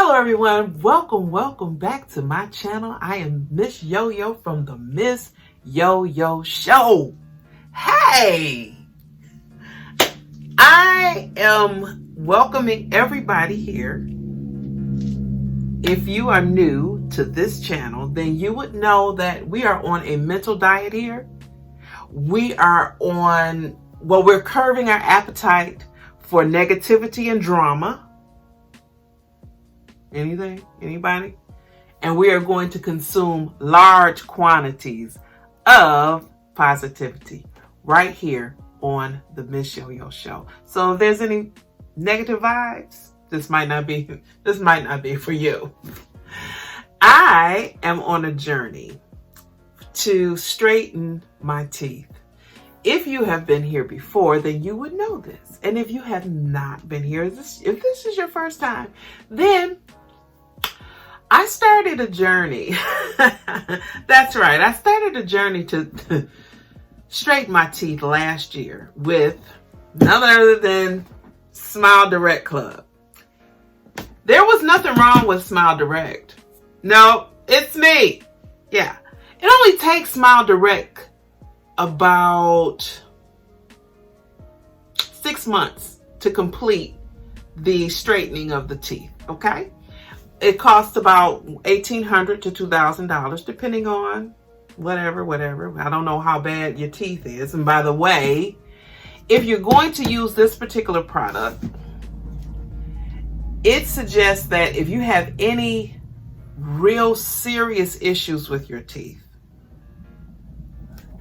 Hello everyone, welcome back to my channel. I am Miss Yoyo from the Miss Yoyo Show. Hey! I am welcoming everybody here. If you are new to this channel, then you would know that we are on a mental diet here. We're curbing our appetite for negativity and drama. Anybody? And we are going to consume large quantities of positivity right here on the Miss Yoyo Show. So if there's any negative vibes, this might not be for you. I am on a journey to straighten my teeth. If you have been here before, then you would know this. And if you have not been here, if this is your first time, then I started a journey. That's right. I started a journey to straighten my teeth last year with none other than Smile Direct Club. There was nothing wrong with Smile Direct. No, it's me. Yeah. It only takes Smile Direct about 6 months to complete the straightening of the teeth. Okay. It costs about $1,800 to $2,000, depending on whatever. I don't know how bad your teeth is. And by the way, if you're going to use this particular product, it suggests that if you have any real serious issues with your teeth,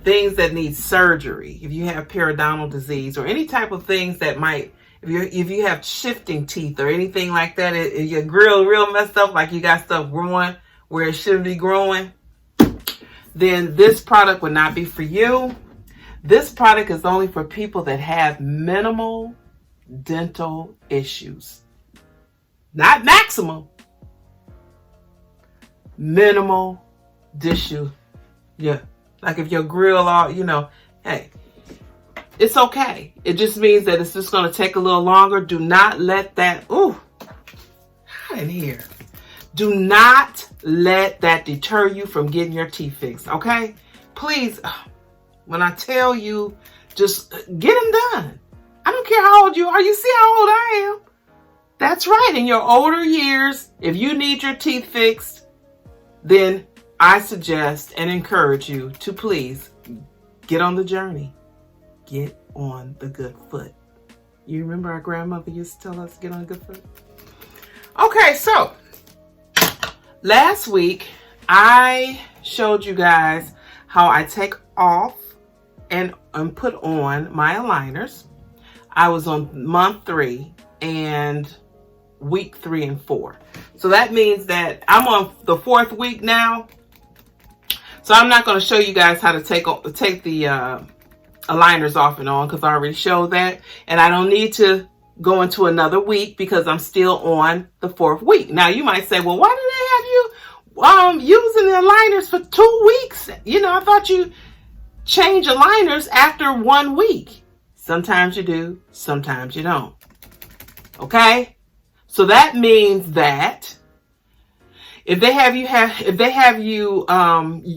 things that need surgery, if you have periodontal disease or any type of things that might, if you have shifting teeth or anything like that, if your grill real messed up, like you got stuff growing where it shouldn't be growing, then this product would not be for you. This product is only for people that have minimal dental issues. Not maximum. Minimal issue. Yeah. Like if your grill hey, it's okay. It just means that it's just going to take a little longer. Do not let that, hot in here. Do not let that deter you from getting your teeth fixed, okay? Please, when I tell you, just get them done. I don't care how old you are. You see how old I am. That's right. In your older years, if you need your teeth fixed, then I suggest and encourage you to please get on the journey. Get on the good foot. You remember our grandmother used to tell us, get on the good foot? Okay, so last week I showed you guys how I take off and put on my aligners. I was on month 3 and week 3 and 4. So that means that I'm on the 4th week now. So I'm not going to show you guys how to take the aligners off and on, because I already showed that, and I don't need to go into another week because I'm still on the 4th week. Now you might say, well, why do they have you using the aligners for 2 weeks? I thought you change aligners after 1 week. Sometimes you do, sometimes you don't. Okay, so that means that if they have you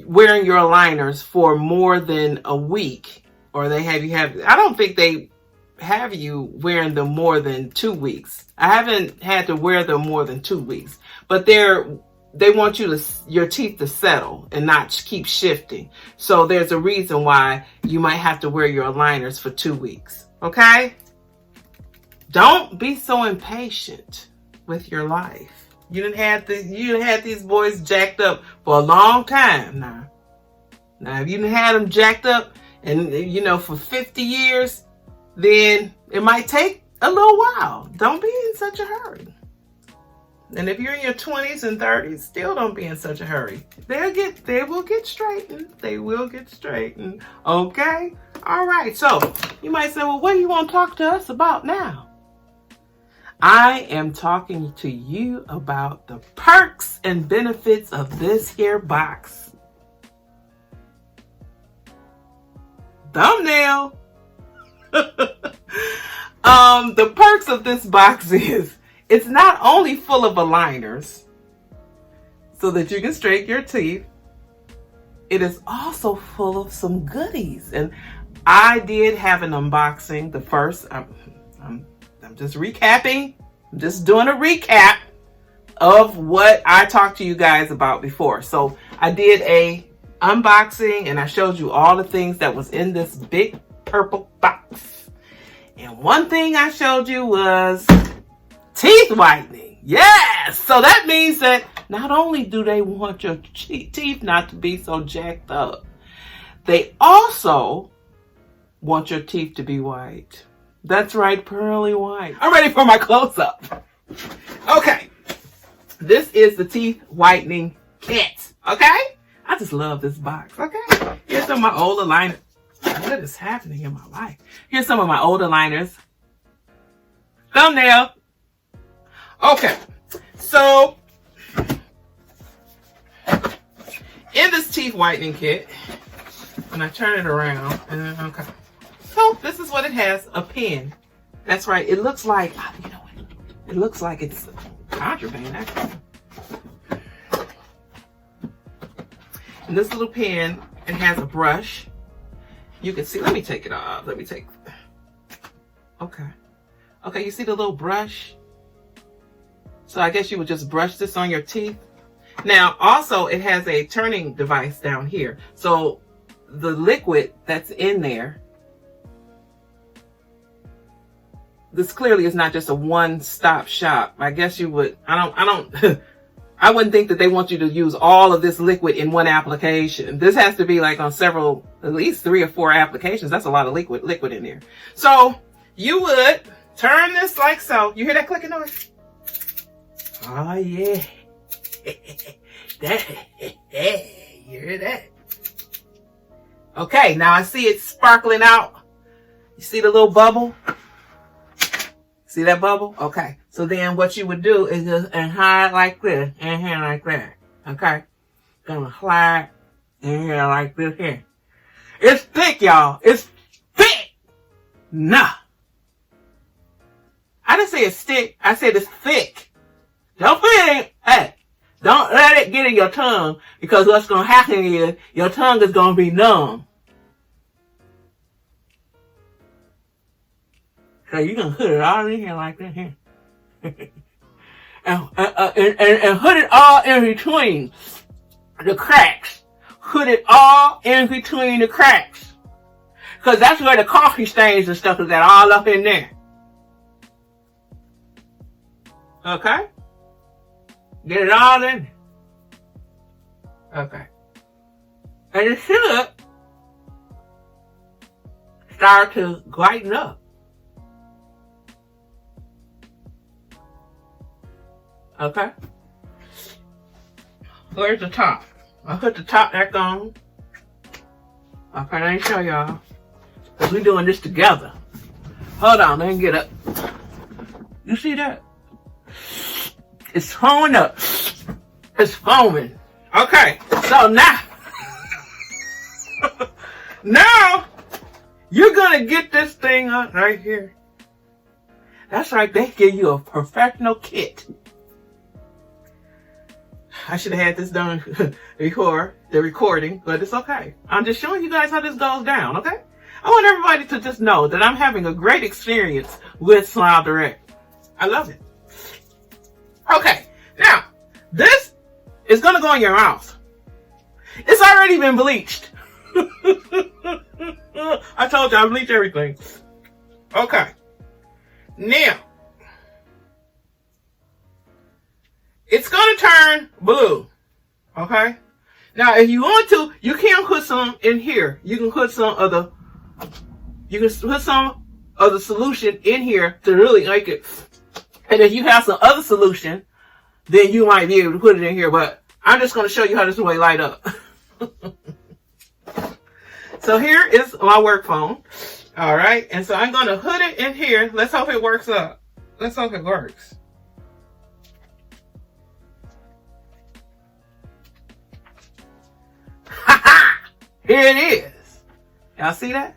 wearing your aligners for more than a week, or I don't think they have you wearing them more than 2 weeks. I haven't had to wear them more than 2 weeks, but they want your teeth to settle and not keep shifting. So there's a reason why you might have to wear your aligners for 2 weeks. Okay? Don't be so impatient with your life. You done had these boys jacked up for a long time now. Now, if you done had them jacked up and, for 50 years, then it might take a little while. Don't be in such a hurry. And if you're in your 20s and 30s, still don't be in such a hurry. They will get straightened. They will get straightened. Okay? All right. So you might say, well, what do you want to talk to us about now? I am talking to you about the perks and benefits of this here box. Thumbnail. The perks of this box is It's not only full of aligners so that you can straighten your teeth, it is also full of some goodies. And I did have an unboxing. The first, I'm just recapping. I'm just doing a recap of what I talked to you guys about before. So I did a unboxing and I showed you all the things that was in this big purple box. And one thing I showed you was teeth whitening. Yes! So that means that not only do they want your teeth not to be so jacked up, they also want your teeth to be white. That's right, pearly white. I'm ready for my close-up. Okay. This is the teeth whitening kit. Okay? I just love this box. Okay? Here's some of my old aligners. What is happening in my life? Here's some of my old aligners. Thumbnail. Okay. So, in this teeth whitening kit, when I turn it around, okay. So, this is what it has, a pen. That's right. It looks like, you know what? It looks like it's contraband, actually. And this little pen, it has a brush. You can see, let me take it off. Okay. Okay, you see the little brush? So I guess you would just brush this on your teeth. Now, also, it has a turning device down here. So the liquid that's in there, this clearly is not just a one-stop shop. I guess you would, I wouldn't think that they want you to use all of this liquid in one application. This has to be like on several, at least 3 or 4 applications. That's a lot of liquid in there. So you would turn this like so. You hear that clicking noise? Oh yeah. You hear that? Okay, now I see it sparkling out. You see the little bubble? See that bubble? Okay. So then what you would do is just hide like this, in here like that. Okay? Gonna slide in here like this here. It's thick, y'all. It's thick. Nah. I didn't say it's thick. I said it's thick. Don't put it in, hey, don't let it get in your tongue, because what's gonna happen is your tongue is gonna be numb. So you're gonna put it all in here like that here. and put it all in between the cracks. Put it all in between the cracks. Because that's where the coffee stains and stuff is at, all up in there. Okay? Get it all in. Okay. And it should start to whiten up. Okay. Where's the top? I'll put the top back on. Okay, let me show y'all. Because we're doing this together. Hold on, let me get up. You see that? It's foaming up. It's foaming. Okay, so now, now, you're going to get this thing up right here. That's right, they give you a professional kit. I should have had this done before the recording, but it's okay. I'm just showing you guys how this goes down, okay? I want everybody to just know that I'm having a great experience with Smile Direct. I love it. Okay, now, this is going to go in your mouth. It's already been bleached. I told you I bleach everything. Okay. Now, it's going to turn blue. Okay? Now, if you want to, you can put some in here. You can put some of the solution in here to really make it. And if you have some other solution, then you might be able to put it in here. But I'm just going to show you how this way light up. So here is my work phone. All right. And so I'm going to put it in here. Let's hope it works up. Let's hope it works. Here it is. Y'all see that?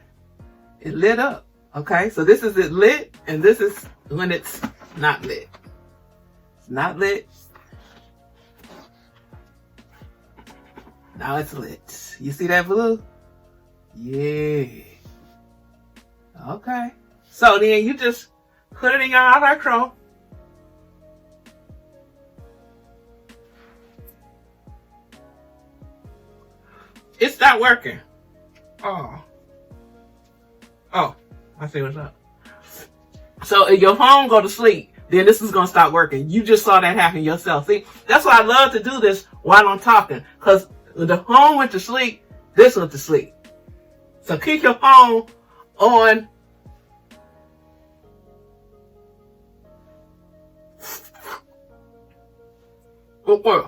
It lit up. Okay, so this is it lit, and this is when it's not lit. not lit. Now it's lit. You see that blue? Yeah. Okay. So then you just put it in your electro. It's not working. Oh, I see what's up. So if your phone go to sleep, then this is going to stop working. You just saw that happen yourself. See, that's why I love to do this while I'm talking. Because when the phone went to sleep, this went to sleep. So keep your phone on. Okay.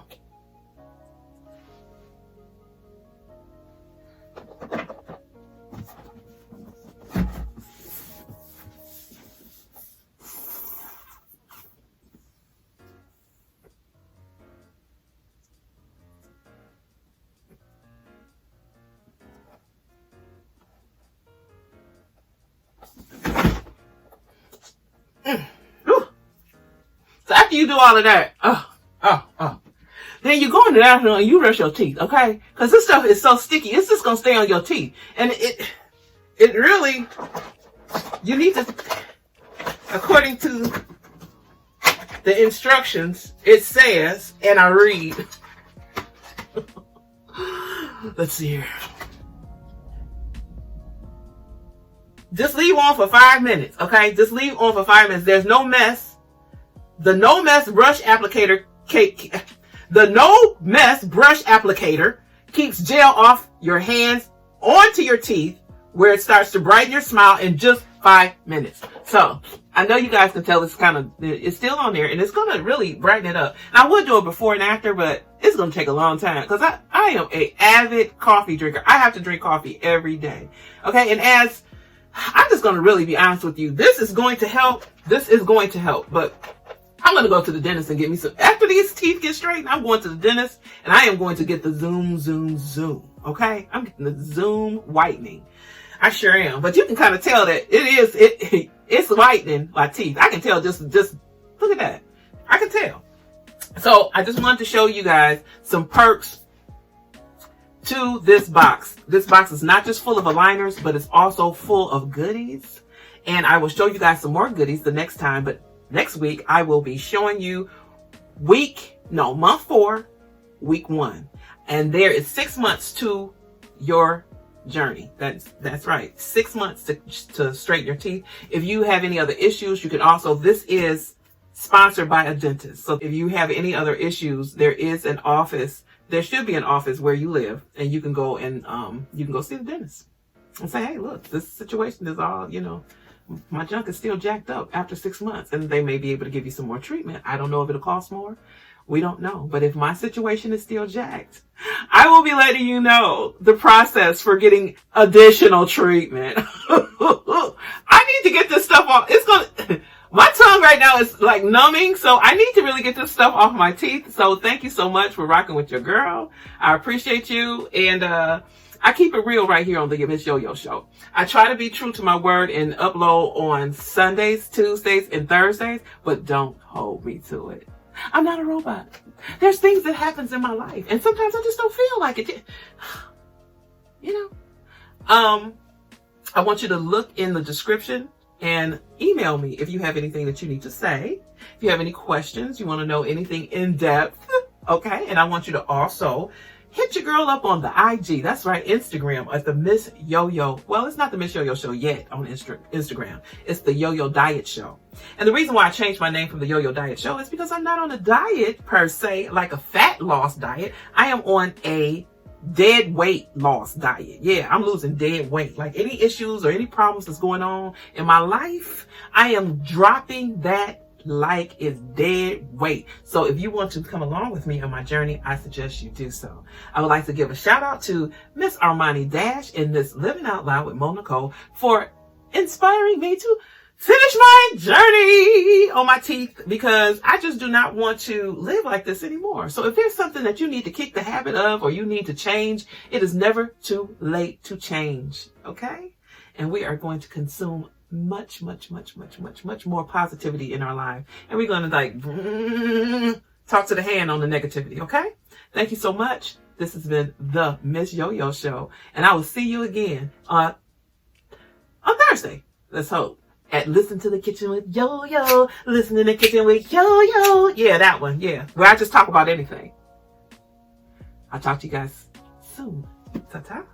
So after you do all of that, then you go in the bathroom and you brush your teeth, okay? Because this stuff is so sticky. It's just going to stay on your teeth. And it really, you need to, according to the instructions, it says, and I read, let's see here. Just leave on for 5 minutes, okay? Just leave on for 5 minutes. There's no mess. The no mess brush applicator keeps gel off your hands onto your teeth where it starts to brighten your smile in just 5 minutes. So I know you guys can tell it's still on there and it's going to really brighten it up. And I would do it before and after, but it's going to take a long time because I am an avid coffee drinker. I have to drink coffee every day. Okay. And as I'm just going to really be honest with you, this is going to help. But I'm going to go to the dentist and get me some. After these teeth get straightened, I'm going to the dentist and I am going to get the zoom. Okay. I'm getting the zoom whitening. I sure am. But you can kind of tell that it's whitening my teeth. I can tell just look at that. I can tell. So I just wanted to show you guys some perks to this box. This box is not just full of aligners, but it's also full of goodies. And I will show you guys some more goodies the next time. But next week, I will be showing you month 4, week 1. And there is 6 months to your journey. That's right. 6 months to straighten your teeth. If you have any other issues, you can also, this is sponsored by a dentist. So if you have any other issues, there is an office. There should be an office where you live and you can go and, you can go see the dentist and say, hey, look, this situation is all, my junk is still jacked up after 6 months and they may be able to give you some more treatment. I don't know if it'll cost more. We don't know. But if my situation is still jacked, I will be letting you know the process for getting additional treatment. I need to get this stuff off. My tongue right now is like numbing, so I need to really get this stuff off my teeth. So thank you so much for rocking with your girl. I appreciate you. And I keep it real right here on the Miss Yoyo Show. I try to be true to my word and upload on Sundays, Tuesdays, and Thursdays, but don't hold me to it. I'm not a robot. There's things that happens in my life, and sometimes I just don't feel like it. I want you to look in the description and email me if you have anything that you need to say. If you have any questions, you want to know anything in depth, okay? And I want you to also hit your girl up on the IG. That's right, Instagram at the Miss Yoyo. Well, it's not the Miss Yoyo Show yet on Instagram. It's the Theyoyodietshow. And the reason why I changed my name from the Theyoyodietshow is because I'm not on a diet per se, like a fat loss diet. I am on a dead weight loss diet. Yeah, I'm losing dead weight. Like any issues or any problems that's going on in my life, I am dropping that like it's dead weight. So if you want to come along with me on my journey, I suggest you do so. I would like to give a shout out to Miss Armani Dash and Miss Living Out Loud with Mo Nicole for inspiring me to finish my journey on my teeth, because I just do not want to live like this anymore. So if there's something that you need to kick the habit of or you need to change, it is never too late to change. Okay? And we are going to consume much more positivity in our life. And we're going to like talk to the hand on the negativity. Okay. Thank you so much. This has been the Miss Yo-Yo Show. And I will see you again on Thursday. Let's hope. At Listen to the Kitchen with Yo-Yo. Listen in the Kitchen with Yo-Yo. Yeah, that one. Yeah. Where I just talk about anything. I'll talk to you guys soon. Ta-ta.